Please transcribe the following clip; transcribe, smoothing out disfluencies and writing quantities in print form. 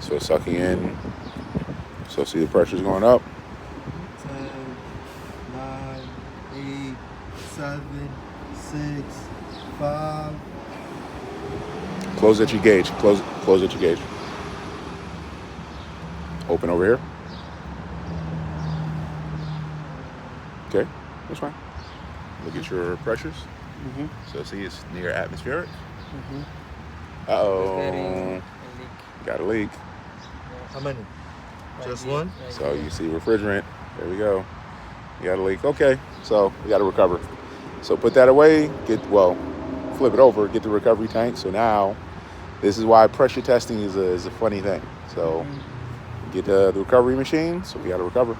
So it's sucking in. So see the pressure's going up. 10, 9, 8, 7, 6, 5. Close at your gauge. Close at your gauge. Open over here. Okay, that's fine. Look at your pressures. Mm-hmm. So see, it's near atmospheric. Mm-hmm. Uh-oh. Got a leak. How many? Right Just here, one? right So here. you see refrigerant. There we go. You got a leak. Okay, so we got to recover. So put that away. Flip it over. Get the recovery tank. So now, this is why pressure testing is a funny thing. So get the recovery machine. So we got to recover.